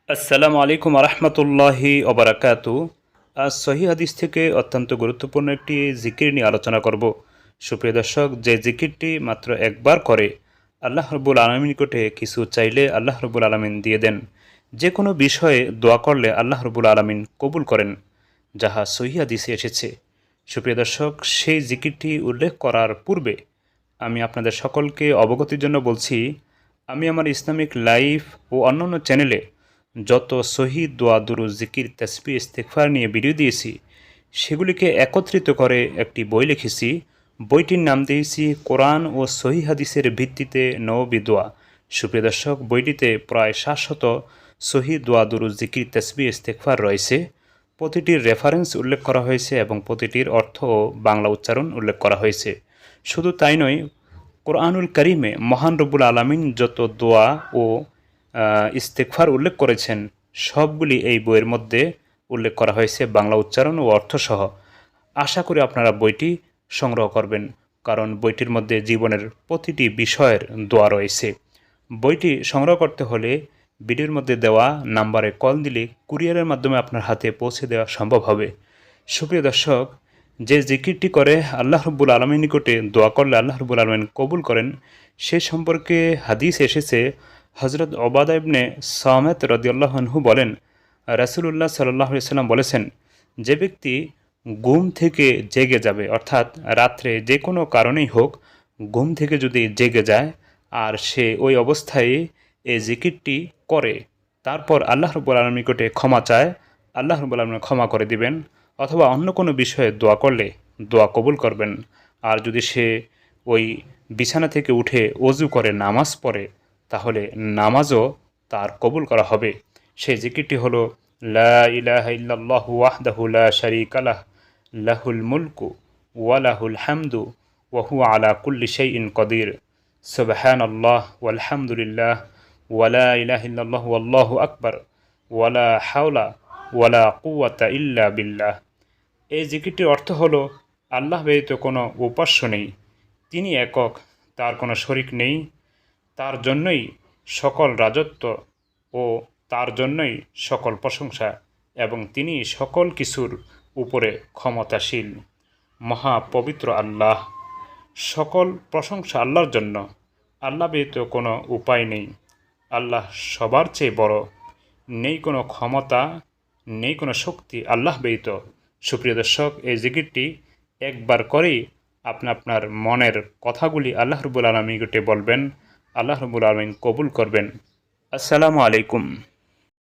আসসালামু আলাইকুম রহমতুল্লাহি ওবরাকাতু। আজ সহি হাদিস থেকে অত্যন্ত গুরুত্বপূর্ণ একটি জিকির নিয়ে আলোচনা করব। সুপ্রিয় দর্শক, যে জিকিরটি মাত্র একবার করে আল্লাহ রব্বুল আলমীর নিকটে কিছু চাইলে আল্লাহ রব্বুল আলমিন দিয়ে দেন। যে কোনো বিষয়ে দোয়া করলে আল্লাহ রব্বুল আলমিন কবুল করেন, যাহা সহি হাদিসে এসেছে। সুপ্রিয় দর্শক, সেই জিকিরটি উল্লেখ করার পূর্বে আমি আপনাদের সকলকে অবগতির জন্য বলছি, আমি আমার ইসলামিক লাইফ ও অন্যান্য চ্যানেলে যত সহি দোয়া দুরুদ জিকির তাসবিহ ইস্তেগফার নিয়ে ভিডিও দিয়েছি, সেগুলিকে একত্রিত করে একটি বই লিখেছি। বইটির নাম দিয়েছি কোরআন ও সহি হাদিসের ভিত্তিতে নববী দোয়া। সুপ্রিয় দর্শক, বইটিতে প্রায় 700 সহি দোয়া দুরুদ জিকির তাসবিহ ইস্তেগফার রয়েছে। প্রতিটির রেফারেন্স উল্লেখ করা হয়েছে এবং প্রতিটির অর্থ ও বাংলা উচ্চারণ উল্লেখ করা হয়েছে। শুধু তাই নয়, কোরআনুল কারিমে মহান রব্বুল আলামিন যত দোয়া ও ইস্তেগফার উল্লেখ করেছেন, সবগুলি এই বইয়ের মধ্যে উল্লেখ করা হয়েছে বাংলা উচ্চারণ ও অর্থসহ। আশা করি আপনারা বইটি সংগ্রহ করবেন, কারণ বইটির মধ্যে জীবনের প্রতিটি বিষয়ের দোয়া রয়েছে। বইটি সংগ্রহ করতে হলে ভিডিওর মধ্যে দেওয়া নাম্বারে কল দিলে কুরিয়ারের মাধ্যমে আপনার হাতে পৌঁছে দেওয়া সম্ভব হবে। সুপ্রিয় দর্শক, যে জিকিরটি করে আল্লাহ রব্বুল আলমীর নিকটে দোয়া করলে আল্লাহ রব্বুল আলমিন কবুল করেন, সে সম্পর্কে হাদিস এসেছে। হজরত ওবাদা ইবনে সামেত রাদিয়াল্লাহু আনহু বলেন, রাসূলুল্লাহ সাল্লাল্লাহু আলাইহি সাল্লাম বলেছেন, যে ব্যক্তি ঘুম থেকে জেগে যাবে, অর্থাৎ রাত্রে যে কোনো কারণেই হোক ঘুম থেকে যদি জেগে যায় আর সে ওই অবস্থায় এই জিকিরটি করে, তারপর আল্লাহ রাব্বুল আলামিনের নিকটে ক্ষমা চায়, আল্লাহ রাব্বুল আলামিন ক্ষমা করে দিবেন। অথবা অন্য কোনো বিষয়ে দোয়া করলে দোয়া কবুল করবেন। আর যদি সে ওই বিছানা থেকে উঠে ওযু করে নামাজ পড়ে, তাহলে নামাজও তার কবুল করা হবে। সেই জিকিরটি হলো লা ইলাহা ইল্লাল্লাহু ওয়াহদাহু লা শারীকা লাহ, লাহুল মুলকু ওয়া লাহুল হামদু ওয়া হুয়া আলা কুল্লি শাইইন কদির, সুবহানাল্লাহ ওয়ালহামদুলিল্লাহ ওয়া লা ইলাহা ইল্লাল্লাহু আল্লাহু আকবার ওয়া লা হাওলা ওয়া লা কুওয়াতা ইল্লা বিল্লাহ। এই জিকিরটির অর্থ হলো, আল্লাহ ব্যতীত কোনো উপাস্য নেই, তিনি একক, তার কোনো শরিক নেই, তার জন্যই সকল রাজত্ব ও তার জন্যই সকল প্রশংসা, এবং তিনি সকল কিছুর উপরে ক্ষমতাশীল। মহা পবিত্র আল্লাহ, সকল প্রশংসা আল্লাহর জন্য। আল্লাহ ব্যতীত কোনো উপায় নেই, আল্লাহ সবার চেয়ে বড়, নেই কোনো ক্ষমতা, নেই কোনো শক্তি আল্লাহ ব্যতীত। সুপ্রিয় দর্শক, এই জিকিরটি একবার করেই আপনি আপনার মনের কথাগুলি আল্লাহ রাব্বুল আলামিনের নিকটে বলবেন, আল্লাহ রাব্বুল আলামিন কবুল করবেন। আসসালামু আলাইকুম।